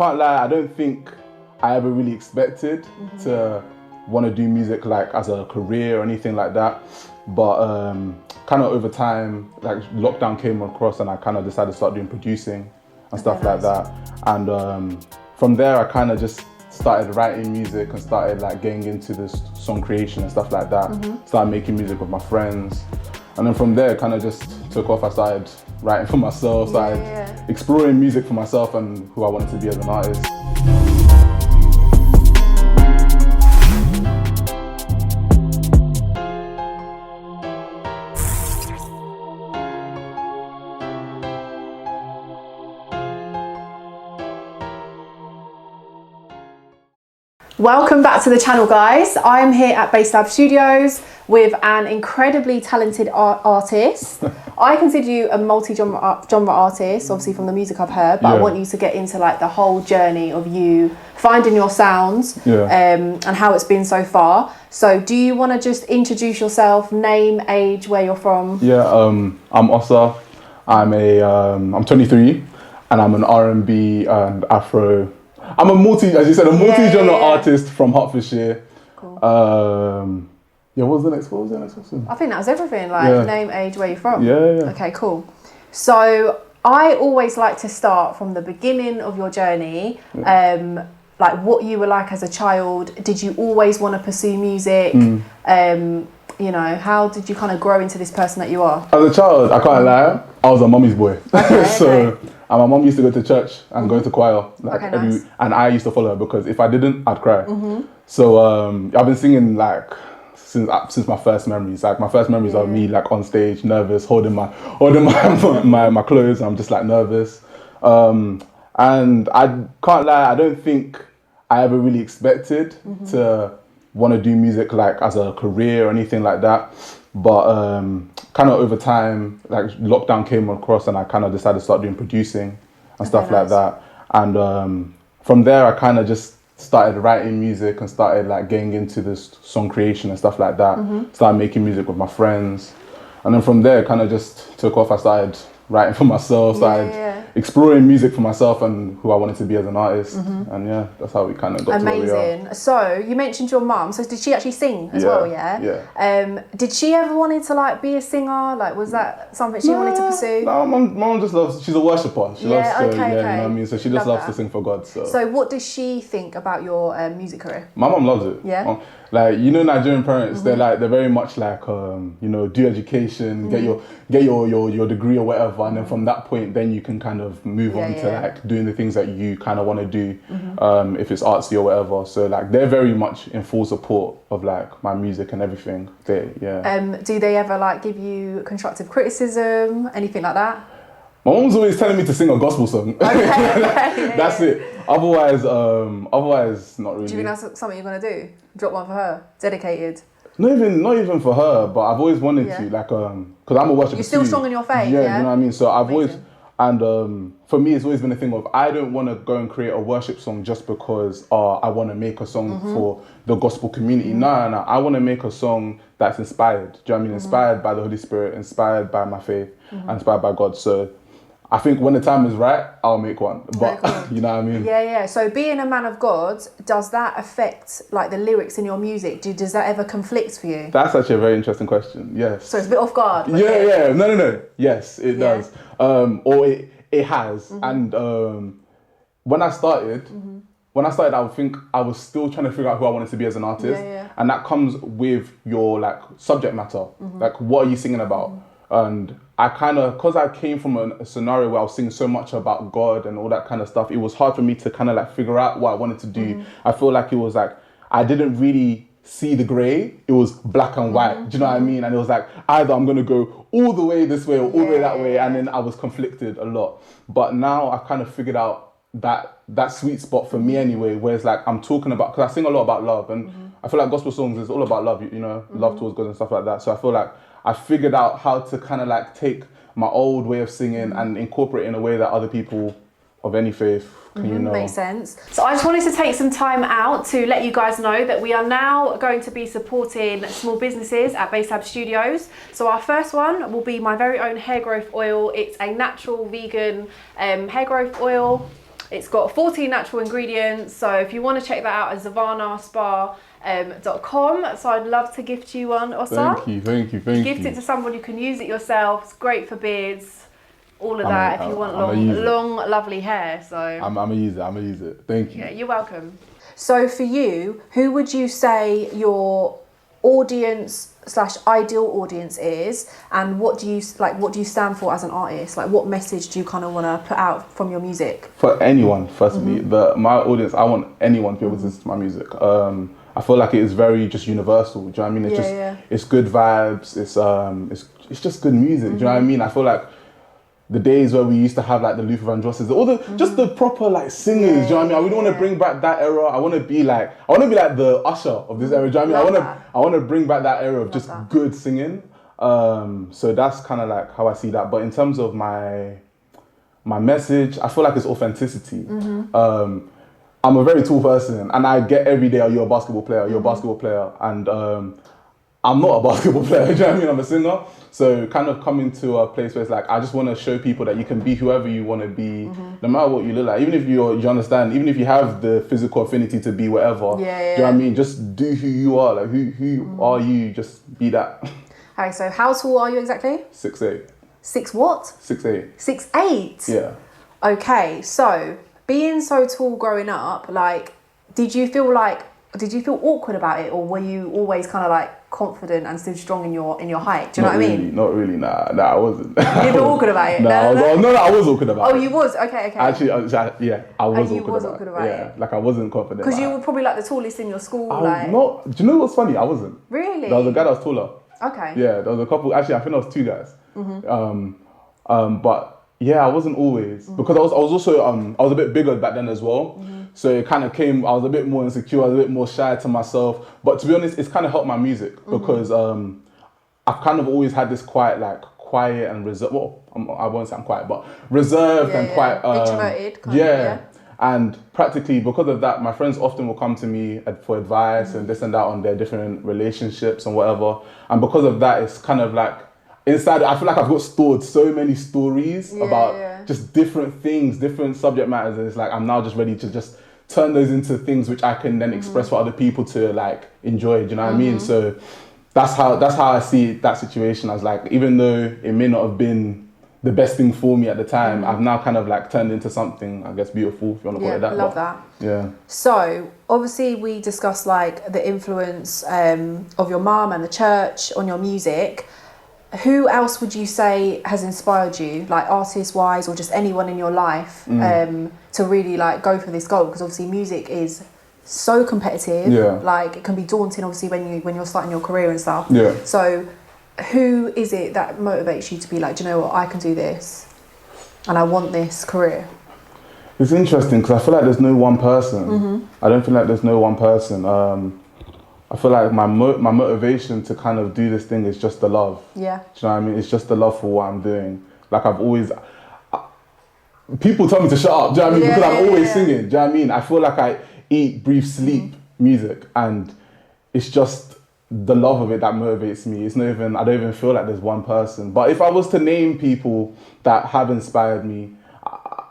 can't lie, I don't think I ever really expected to want to do music like as a career or anything like that. But kind of over time, like lockdown came across and I kind of decided to start doing producing and stuff like that. And from there, I kind of just started writing music and started like getting into this song creation and stuff like that. Started making music with my friends. And then from there, kind of just took off. I started writing for myself, started exploring music for myself and who I wanted to be as an artist. Welcome back to the channel, guys. I'm here at Baselab Studios with an incredibly talented artist. I consider you a multi-genre artist, obviously from the music I've heard, but I want you to get into like the whole journey of you finding your sounds and how it's been so far. So do you want to just introduce yourself, name, age, where you're from? I'm Osa. I'm 23 and I'm an R&B and Afro. I'm a multi-genre artist from Hertfordshire. Cool. What was the next question? I think that was everything, like name, age, where you're from. Okay, cool. So I always like to start from the beginning of your journey, like what you were like as a child. Did you always want to pursue music? You know, how did you kind of grow into this person that you are? As a child, I can't lie, I was a mummy's boy. And my mum used to go to church and go to choir. And I used to follow her because if I didn't, I'd cry. So I've been singing like since my first memories. Like my first memories are me like on stage, nervous, holding my clothes. I'm just like nervous. And I can't lie, I don't think I ever really expected to want to do music like as a career or anything like that. But kind of over time, like lockdown came across and I kind of decided to start doing producing and stuff like that. And from there, I kind of just started writing music and started like getting into this song creation and stuff like that. Started making music with my friends. And then from there, kind of just took off. I started writing for myself, started exploring music for myself and who I wanted to be as an artist. And that's how we kind of got to where we are. Amazing. So you mentioned your mum. So did she actually sing as well? Did she ever wanted to like be a singer? Like was that something she wanted to pursue? No, mum just loves, she's a worshipper. She loves to, you know what I mean? So she just loves to sing for God. So what does she think about your music career? My mum loves it. Like, you know, Nigerian parents, they're very much like, you know, do education, get your degree or whatever, and then from that point, then you can kind of move on to like doing the things that you kind of want to do, if it's artsy or whatever. So like, they're very much in full support of like my music and everything. Do they ever like give you constructive criticism, anything like that? My mom's always telling me to sing a gospel song. That's it. Otherwise, not really. Do you think that's something you're gonna do? Drop one for her, dedicated. Not even for her, but I've always wanted to, like, because I'm a worshiper. You're still strong in your faith, you know what I mean. So I've always, and for me, it's always been a thing of I don't want to go and create a worship song just because I want to make a song for the gospel community. No, I want to make a song that's inspired. Do you know what I mean? Inspired by the Holy Spirit, inspired by my faith, and inspired by God. So I think when the time is right, I'll make one. But you know what I mean? Yeah. So being a man of God, does that affect like the lyrics in your music? Does that ever conflict for you? That's actually a very interesting question. Yes. So it's a bit off guard. No. Yes, it does. Or it has. And when I started, I would think I was still trying to figure out who I wanted to be as an artist. And that comes with your like subject matter. Like, what are you singing about? And I kind of, because I came from a scenario where I was singing so much about God and all that kind of stuff, it was hard for me to kind of like figure out what I wanted to do. I feel like it was like, I didn't really see the grey, it was black and white. Do you know what I mean? And it was like, either I'm going to go all the way this way or all the way that way. And then I was conflicted a lot. But now I've kind of figured out that sweet spot for me anyway, where it's like, I'm talking about, because I sing a lot about love. And I feel like gospel songs is all about love, you know, love towards God and stuff like that. So I feel like I figured out how to kind of like take my old way of singing and incorporate it in a way that other people of any faith can, you know. Makes sense. So I just wanted to take some time out to let you guys know that we are now going to be supporting small businesses at Baselab Studios. So our first one will be my very own hair growth oil. It's a natural vegan hair growth oil. It's got 14 natural ingredients. So if you want to check that out at zavanaspa.com. So I'd love to gift you one, Osa. Thank you. Gift it to someone, you can use it yourself. It's great for beards, all of that. If you want long, lovely hair. So I'm gonna use it. Thank you. Yeah, you're welcome. So for you, who would you say your audience / ideal audience is, and what do you stand for as an artist? Like, what message do you kind of want to put out from your music? For anyone, firstly, my audience, I want anyone to be able to listen to my music. I feel like it is very just universal. Do you know what I mean? It's it's good vibes. It's just good music. Do you know what I mean? I feel like the days where we used to have like the Luther Vandrosses, all the just the proper like singers. Do you know what I mean? I really want to bring back that era. I want to be like the Usher of this era. Do you know what I mean? I want to bring back that era of just good singing. So that's kind of like how I see that. But in terms of my message, I feel like it's authenticity. I'm a very tall person, and I get every day, "Oh, you're a basketball player. You're a basketball player," and I'm not a basketball player. Do you know what I mean? I'm a singer. So kind of coming to a place where it's like, I just want to show people that you can be whoever you want to be, no matter what you look like. Even if you understand, even if you have the physical affinity to be whatever, do you know what I mean? Just do who you are. Like, who are you? Just be that. Okay, so how tall are you exactly? 6'8". 6 what? 6'8". 6'8"? Yeah. Okay, so being so tall growing up, like, did you feel awkward about it, or were you always kind of like confident and still strong in your height? Do you know what I mean? Not really. Nah, I wasn't. You were awkward about it? No, I was awkward about it. Oh, you was? Okay. Actually, I was awkward about it. Yeah, like I wasn't confident. Because you were probably like the tallest in your school. Do you know what's funny? I wasn't. Really? There was a guy that was taller. Okay. Yeah, there was a couple. Actually, I think there was 2 guys. But yeah, I wasn't always, because I was also I was a bit bigger back then as well. So it kind of came, I was a bit more insecure, I was a bit more shy to myself. But to be honest, it's kind of helped my music, because I've kind of always had this quiet and reserved, well, I won't say I'm quiet, but reserved and quite... introverted. And practically because of that, my friends often will come to me for advice and this and that on their different relationships and whatever. And because of that, it's kind of like, inside, I feel like I've got stored so many stories about just different things, different subject matters, and it's like I'm now just ready to just turn those into things which I can then express for other people to like enjoy. Do you know what I mean? So that's how I see that situation, as like, even though it may not have been the best thing for me at the time, I've now kind of like turned into something, I guess, beautiful, if you want to call it that. Love that. Yeah. So obviously we discussed like the influence of your mum and the church on your music. Who else would you say has inspired you, like artist-wise, or just anyone in your life, to really like go for this goal? Because obviously music is so competitive. Like it can be daunting, obviously, when you're starting your career and stuff. So who is it that motivates you to be like, do you know what, I can do this, and I want this career? It's interesting because I feel like there's no one person. I don't feel like there's no one person. I feel like my motivation to kind of do this thing is just the love. Yeah. Do you know what I mean? It's just the love for what I'm doing. Like I've always... people tell me to shut up, do you know what I mean? Because I'm always singing, do you know what I mean? I feel like I eat, breathe, sleep music, and it's just the love of it that motivates me. It's not even... I don't even feel like there's one person. But if I was to name people that have inspired me,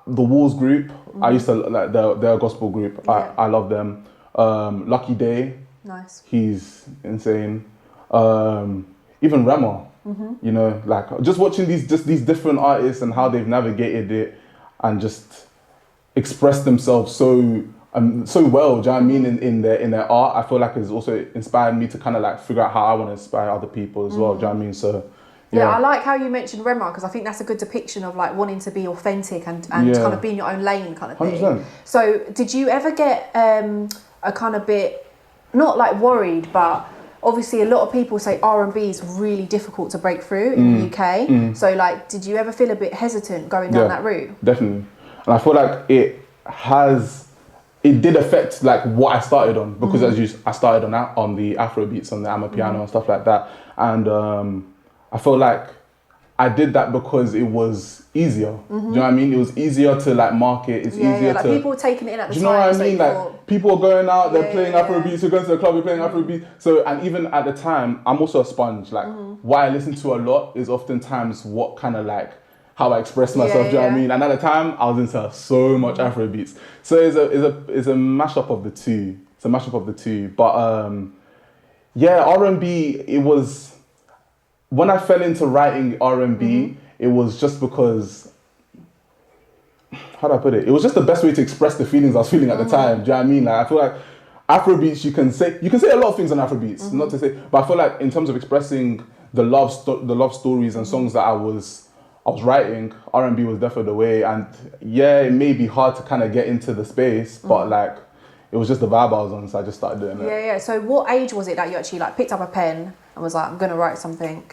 the Walls group, I used to... like they're a gospel group. I love them. Lucky Day. Nice. He's insane. Even Rema, you know, like just watching these different artists and how they've navigated it and just expressed themselves so well. Do you know what I mean? In their art, I feel like it's also inspired me to kind of like figure out how I want to inspire other people as well. Do you know what I mean? So yeah, I like how you mentioned Rema, because I think that's a good depiction of like wanting to be authentic and kind of be in your own lane kind of thing. 100%. So did you ever get a kind of bit, not like worried, but obviously a lot of people say R&B is really difficult to break through in the UK. So like, did you ever feel a bit hesitant going down that route? Definitely. And I feel like it did affect like what I started on, because I started on the Afro beats, on the Amapiano and stuff like that. And I feel like I did that because it was easier. Do you know what I mean? It was easier to like market. It's easier like to... people were taking it in at the time. Do you know what I mean? Like people are going out, they're playing Afro beats, you're going to the club, you're playing Afro beats. So, and even at the time, I'm also a sponge. Like what I listen to a lot is oftentimes what kind of like, how I express myself. Do you know what I mean? And at the time, I was into so much Afro beats. So it's a mashup of the two. It's a mashup of the two. But yeah, R&B. It was when I fell into writing R&B. It was just because. How do I put it? It was just the best way to express the feelings I was feeling at the time. Do you know what I mean? Like I feel like Afrobeats, you can say a lot of things on Afrobeats. Not to say, but I feel like in terms of expressing the love stories and songs that I was writing, R&B was definitely the way. And yeah, it may be hard to kind of get into the space, but like it was just the vibe I was on, so I just started doing it. Yeah. So what age was it that you actually like picked up a pen and was like, I'm gonna write something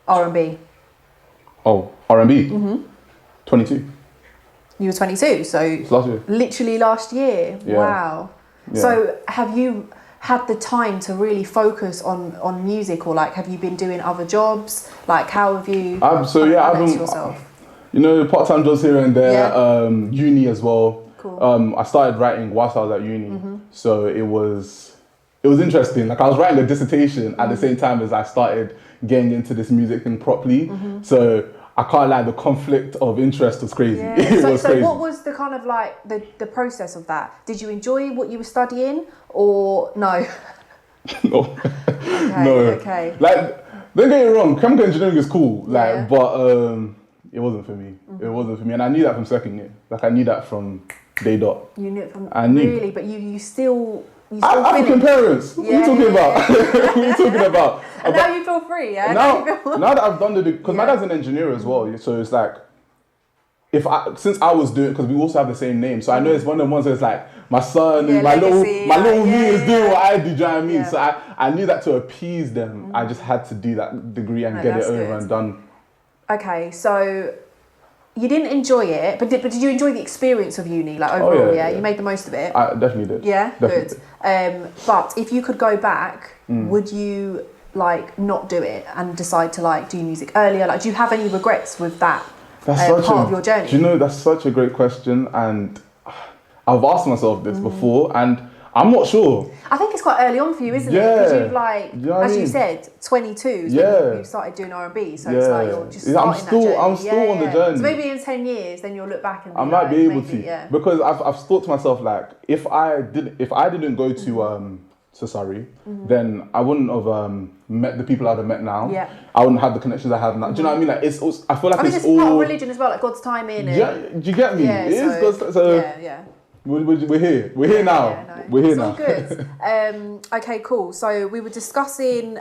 R&B? Oh, R&B. 22. You were 22, so last year. Literally last year. Yeah. Wow. Yeah. So have you had the time to really focus on music, or like have you been doing other jobs? Like how have you I've been yourself? You know, part-time jobs here and there, uni as well. Cool. I started writing whilst I was at uni. So it was interesting. Like I was writing a dissertation at the same time as I started getting into this music thing properly. So I can't lie, the conflict of interest was crazy. Yeah. It was crazy. What was the kind of like the process of that? Did you enjoy what you were studying or no? No. Okay, no. Okay. Like, don't get me wrong, chemical engineering is cool. Like, but it wasn't for me. It wasn't for me. And I knew that from second year. Like I knew that from day dot. You knew it from really, but you still African parents. What are you talking about? What are you talking about? And now you feel free, yeah? Now that I've done because my dad's an engineer as well, so it's like, since I was doing, because we also have the same name, so I know it's one of the ones that's like, my son, my little me is doing what I do, do you know what I mean? Yeah. So I knew that to appease them, I just had to do that degree and get it over and done. Okay, so you didn't enjoy it, but did you enjoy the experience of uni, like overall? Yeah, you made the most of it. I definitely did. Yeah, definitely. Good. But if you could go back, would you like not do it and decide to like do music earlier? Like, do you have any regrets with that part of your journey? Do you know, that's such a great question, and I've asked myself this before, and I'm not sure. I think it's quite early on for you, isn't it? Because you've like, as you said, 22 is when you started doing R&B, so it's like you're just starting that journey. I'm still on the journey. So maybe in 10 years, then you'll look back and be I might be able to, because I've thought to myself, like, if I didn't go to Surrey, then I wouldn't have met the people I'd have met now. Yeah. I wouldn't have the connections I have now. Do you know what I mean? Like it's I feel like it's all part of religion as well, like God's timing. And do you get me? Yeah, it is God's. So we're here. We're here now. Yeah, no. We're here now. Good. Okay, cool. So we were discussing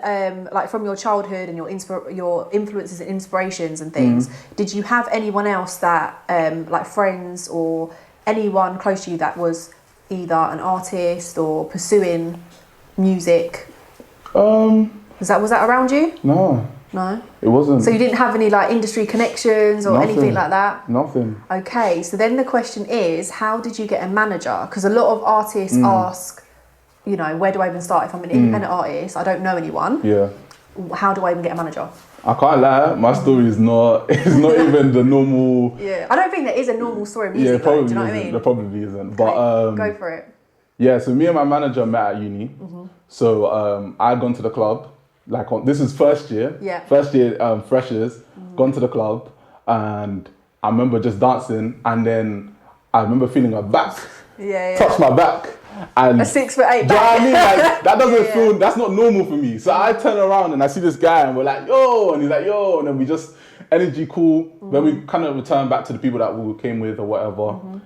like from your childhood and your influences and inspirations and things. Did you have anyone else that like friends or anyone close to you that was either an artist or pursuing music? Was that around you? No, it wasn't. So you didn't have any like industry connections or anything like that? Nothing. Okay, so then the question is, how did you get a manager? Because a lot of artists ask, you know, where do I even start if I'm an independent artist? I don't know anyone. Yeah. How do I even get a manager? I can't lie, my story is not even the normal. Yeah, I don't think there is a normal story of music. Yeah, probably do you know what I mean? There probably isn't. But go for it. Yeah, so me and my manager met at uni. So I'd gone to the club. Like this is first year. Yeah. First year freshers, gone to the club, and I remember just dancing, and then I remember feeling my back. Touch my back. And a 6'8" back. Do you know what I mean? Like, that doesn't feel, that's not normal for me. So I turn around and I see this guy and we're like, yo, and he's like, yo, and then we just, energy cool. Then we kind of return back to the people that we came with or whatever.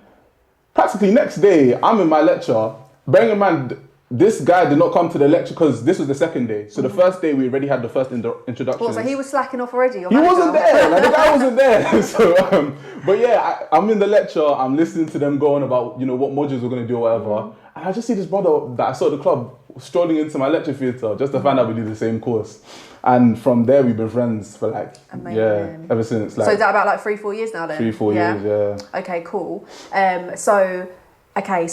Practically next day, I'm in my lecture. Bearing in mind, this guy did not come to the lecture because this was the second day. So the first day we already had the first introduction. What, so he was slacking off already? He wasn't there. Like the guy wasn't there. So, but yeah, I'm in the lecture. I'm listening to them go on about, you know, what modules we're going to do or whatever. And I just see this brother that I saw at the club strolling into my lecture theatre just to find out we do the same course. And from there we've been friends for like, ever since. Like, so is that about like 3-4 years now then? 3-4 years, yeah. Okay, cool. So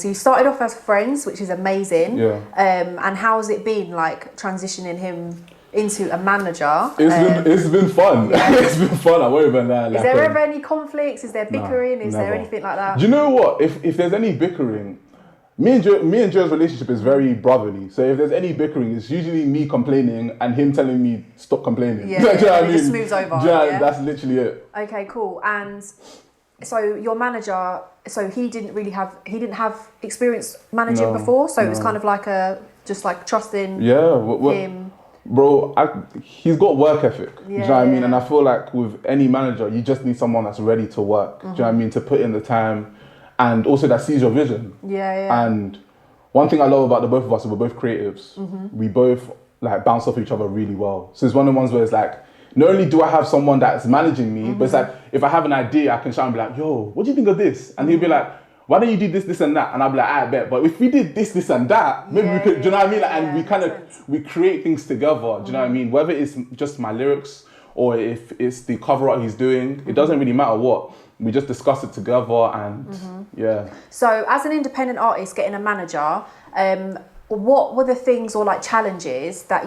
you started off as friends, which is amazing. Yeah. And how has it been like transitioning him into a manager? It's been fun. Yeah. It's been fun. I won't even lie. Is there ever any conflicts? Is there bickering? Is there anything like that? Do you know what? If there's any bickering, Me and Joe's relationship is very brotherly. So if there's any bickering, it's usually me complaining and him telling me stop complaining. Yeah, Do you know what I it mean? just smooths over. Yeah, that's literally it. Okay, cool. And so your manager, so he didn't have experience managing before. So it was kind of like just like trusting him. Bro, he's got work ethic. Do you know what I mean? And I feel like with any manager, you just need someone that's ready to work. Do you know what I mean? To put in the time. And also that sees your vision. And one thing I love about the both of us is we're both creatives. We both like bounce off each other really well. So it's one of the ones where it's like, not only do I have someone that's managing me, but it's like, if I have an idea, I can shout and be like, yo, what do you think of this? And he'll be like, why don't you do this, this and that? And I'll be like, I bet. But if we did this, this and that, maybe we could, do you know what I mean? Like, and we kind of, we create things together, do you know what I mean? Whether it's just my lyrics or if it's the cover art he's doing, it doesn't really matter what. We just discuss it together and So as an independent artist getting a manager, what were the things or like challenges that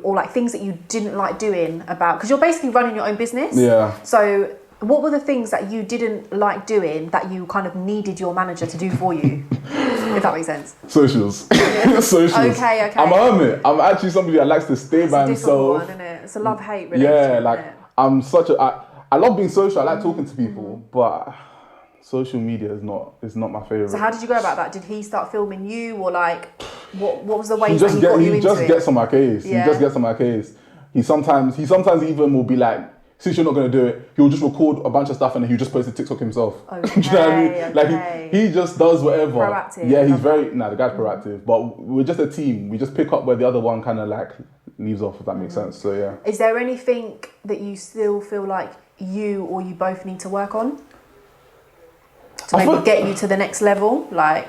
or like things that you didn't like doing about, because you're basically running your own business. So what were the things that you didn't like doing that you kind of needed your manager to do for you? If that makes sense. Socials. Socials. Okay. I'm a hermit. I'm actually somebody that likes to stay by himself. One, isn't it? It's a love-hate relationship. Yeah, like I'm such a I love being social. I like talking to people, but social media is not my favorite. So how did you go about that? Did he start filming you, or like what was the way that he got you into it? He just gets on my case. He just gets on my case. He sometimes even will be like, since you're not gonna do it, he'll just record a bunch of stuff and then he'll just post a TikTok himself. Okay, do you know what I mean? Like he just does whatever. Proactive. Yeah, he's the guy's proactive. But we're just a team. We just pick up where the other one kind of like leaves off, if that makes sense. So yeah. Is there anything that you still feel like you or you both need to work on to maybe get you to the next level? Like,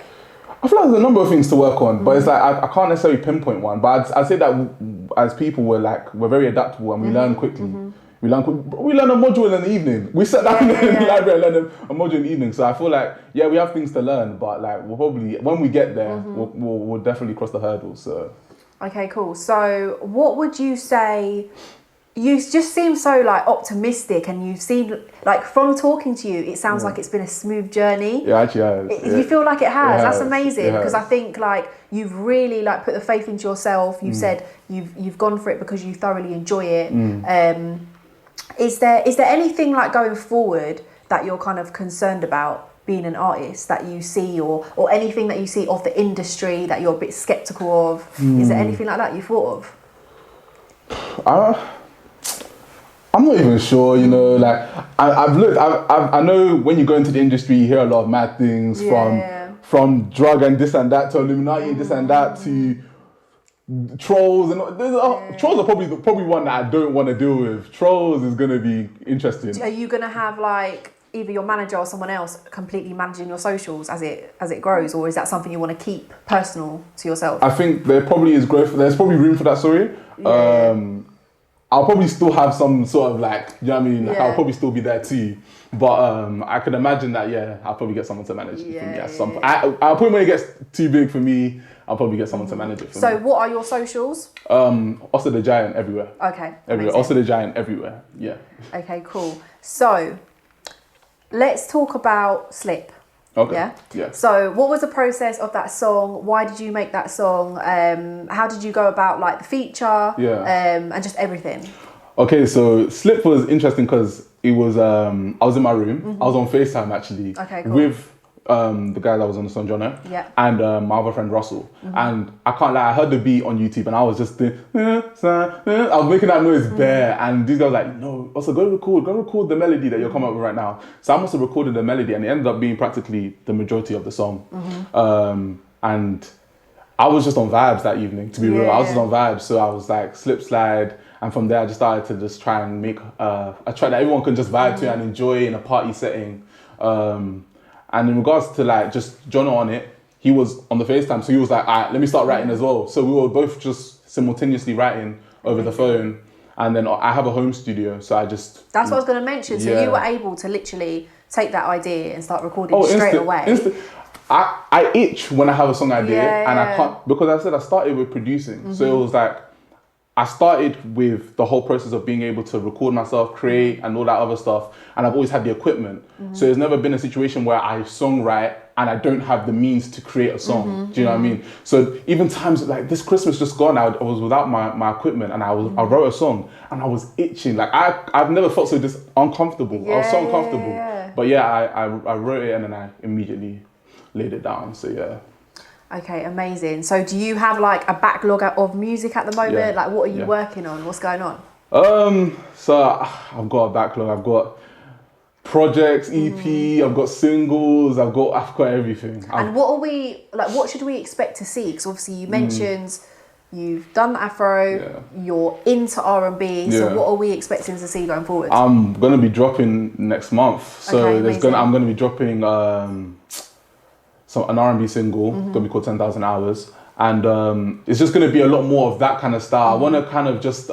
I feel like there's a number of things to work on, but it's like I can't necessarily pinpoint one. But I'd say that as people, we're very adaptable and we learn quickly. We learn a module in the evening. We sat down in the library and learn a module in the evening. So I feel like we have things to learn, but like we'll probably, when we get there, we'll definitely cross the hurdles. So okay, cool. So what would you say? You just seem so like optimistic, and you seem like from talking to you, it sounds like it's been a smooth journey. Yeah, actually has. You feel like it has. That's amazing, because I think like you've really like put the faith into yourself. You've said you've gone for it because you thoroughly enjoy it. Is there anything like going forward that you're kind of concerned about being an artist that you see, or anything that you see of the industry that you're a bit skeptical of? Is there anything like that you thought of? I'm not even sure, you know, like I've looked, I know when you go into the industry, you hear a lot of mad things from drug and this and that to Illuminati and this and that to trolls and trolls are probably one that I don't want to deal with. Trolls is going to be interesting. Are you going to have like either your manager or someone else completely managing your socials as it grows, or is that something you want to keep personal to yourself? I think there probably is growth. There's probably room for that. Sorry. I'll probably still have some sort of like, you know what I mean? Like I'll probably still be there too. But I can imagine that, I'll probably get someone to manage it for me at some point. I'll probably, when it gets too big for me, I'll probably get someone to manage it for me. So what are your socials? OsaTheGaint everywhere. Okay. Everywhere. OsaTheGaint everywhere. Yeah. Okay, cool. So let's talk about Slip. Okay. Yeah. So what was the process of that song? Why did you make that song? How did you go about like the feature? And just everything. Okay, so Slip was interesting because it was I was in my room. I was on FaceTime actually. Okay, cool. With the guy that was on the song, Jono, and my other friend Russell. And I can't lie, I heard the beat on YouTube and I was just doing, I was making that noise bare, and these guys were like, no, also go record the melody that you're coming up with right now. So I must have recorded the melody, and it ended up being practically the majority of the song. And I was just on vibes that evening, to be real. I was just on vibes, so I was like slip slide, and from there I just started to just try and make a track that everyone can just vibe to and enjoy in a party setting. And in regards to like just Jono on it, he was on the FaceTime, so he was like, all right, let me start writing as well. So we were both just simultaneously writing over the phone. And then I have a home studio, so I just... That's what I was going to mention. So you were able to literally take that idea and start recording straight away. I itch when I have a song idea, and I can't, because I said I started with producing. So it was like, I started with the whole process of being able to record myself, create, and all that other stuff. And I've always had the equipment. So there's never been a situation where I songwrite and I don't have the means to create a song. Do you know what I mean? So even times like this Christmas just gone, I was without my equipment, and I wrote a song, and I was itching. Like I've never felt so uncomfortable. I was so uncomfortable. But yeah, I wrote it and then I immediately laid it down. So yeah. Okay, amazing. So do you have like a backlog of music at the moment? Yeah. Like what are you working on? What's going on? So I've got a backlog. I've got projects, EP, I've got singles, I've got everything. And what should we expect to see? Because obviously you mentioned you've done the Afro, you're into R&B, so what are we expecting to see going forward? I'm gonna be dropping next month. So I'm gonna be dropping an R&B single, gonna be called 10,000 Hours. And it's just gonna be a lot more of that kind of style. I wanna kind of just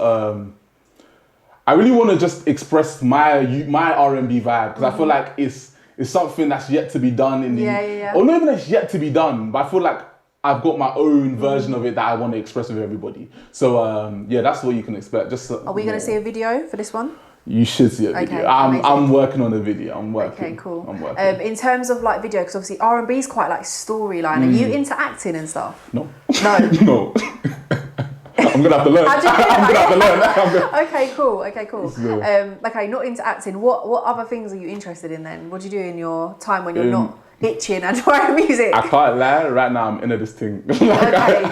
I really want to just express my R&B vibe, because I feel like it's something that's yet to be done or not even that's yet to be done, but I feel like I've got my own version of it that I want to express with everybody. So yeah, that's what you can expect. Are we going to see a video for this one? You should see a video. I'm working on a video. Okay, cool. I'm working. In terms of like video, because obviously R&B is quite like storyline. Are you into acting and stuff? No. No. I'm gonna have to learn. Okay, cool. Okay, not into acting. What other things are you interested in then? What do you do in your time when you're not itching and writing music? I can't lie. Right now, I'm into this thing. Okay,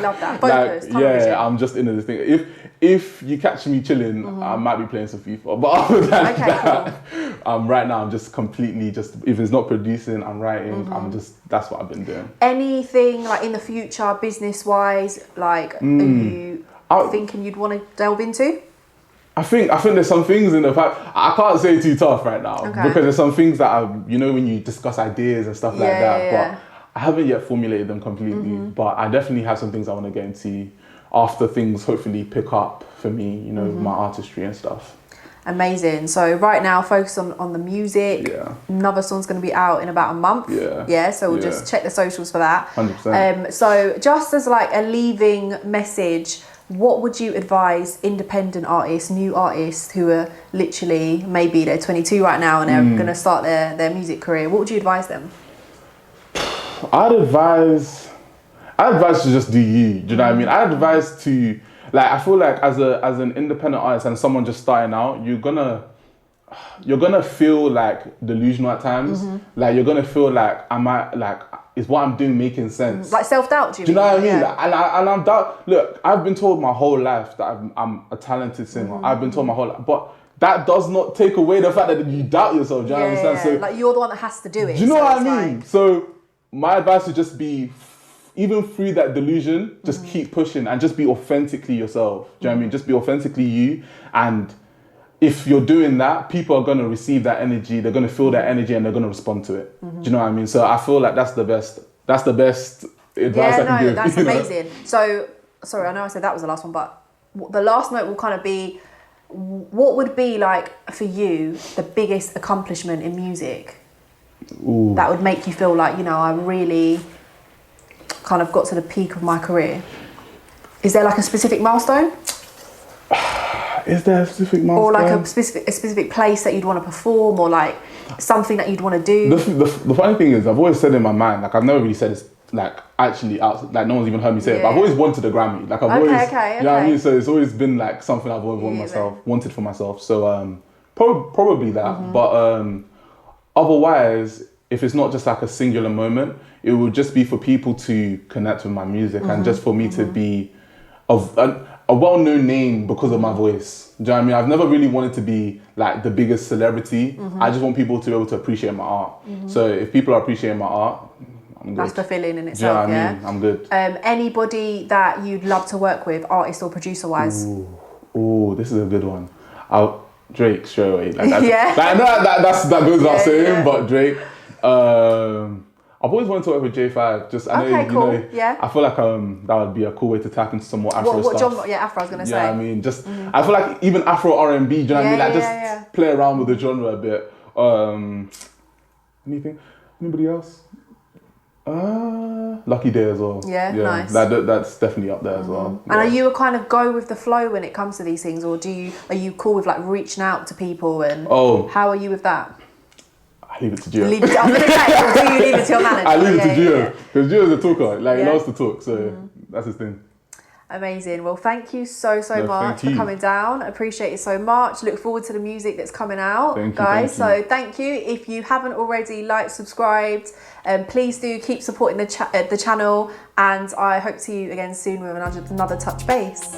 love that. Focus. I'm just into this thing. If you catch me chilling, I might be playing some FIFA. But other than that, right now I'm just completely if it's not producing, I'm writing. That's what I've been doing. Anything like in the future, business wise, like are you thinking you'd want to delve into? I think there's some things in the fact I can't say too tough right now because there's some things that when you discuss ideas and stuff like that, but I haven't yet formulated them completely. But I definitely have some things I want to get into after things hopefully pick up for me, my artistry and stuff. Amazing. So right now, focus on the music. Yeah. Another song's going to be out in about a month. Yeah. Yeah. So we'll just check the socials for that. 100%. So just as like a leaving message, what would you advise independent artists, new artists who are literally maybe they're 22 right now and they're going to start their music career? What would you advise them? I'd advise to just do you. Do you know what I mean? I'd advise to. Like, I feel like as an independent artist and someone just starting out, you're gonna feel like delusional at times. Like you're gonna feel like is what I'm doing making sense? Like self-doubt, do you know what I mean? Yeah. And I'm doubt. Look, I've been told my whole life that I'm a talented singer. I've been told my whole life, but that does not take away the fact that you doubt yourself. Do you understand? So like you're the one that has to do it. Do you know what I mean? So my advice would just be, even through that delusion, just keep pushing and just be authentically yourself. Do you know what I mean? Just be authentically you. And if you're doing that, people are going to receive that energy. They're going to feel that energy and they're going to respond to it. Do you know what I mean? So I feel like that's the best advice I can give. That's amazing. So, sorry, I know I said that was the last one, but the last note will kind of be, what would be like for you the biggest accomplishment in music? Ooh. That would make you feel like, I really kind of got to the peak of my career? Is there like a specific milestone? Is there a specific milestone? Or like a specific place that you'd want to perform, or like something that you'd want to do? The funny thing is, I've always said in my mind, like I've never really said this like actually out, like no one's even heard me say it, but I've always wanted a Grammy. Like I've always, you know what I mean? So it's always been like something I've always wanted for myself. So probably that. But otherwise, if it's not just like a singular moment, it would just be for people to connect with my music and just for me to be a well-known name because of my voice. Do you know what I mean? I've never really wanted to be like the biggest celebrity. I just want people to be able to appreciate my art. So if people are appreciating my art, I'm good. That's fulfilling in itself. Do you know what I mean? I'm good. Anybody that you'd love to work with, artist or producer-wise? Ooh, this is a good one. Drake, straight away. Like, that goes without saying, but Drake. I've always wanted to work with J5. I feel like that would be a cool way to tap into some more Afro stuff. What genre? Yeah, Afro. I was gonna say. Yeah, I mean, I feel like even Afro R&B. Do you know what I mean? Like just play around with the genre a bit. Anything? Anybody else? Lucky Day as well. Yeah, nice. That's definitely up there as well. And are you a kind of go with the flow when it comes to these things, or are you cool with like reaching out to people and? How are you with that? I leave it to Gio. I was going to say, or do you leave it to your manager? I leave it to Gio because Gio's a talker. Like he loves to talk, so that's his thing. Amazing. Well, thank you so much for coming down. Appreciate it so much. Look forward to the music that's coming out, guys. So thank you. If you haven't already liked, subscribed, please do keep supporting the channel. And I hope to see you again soon with another touch base.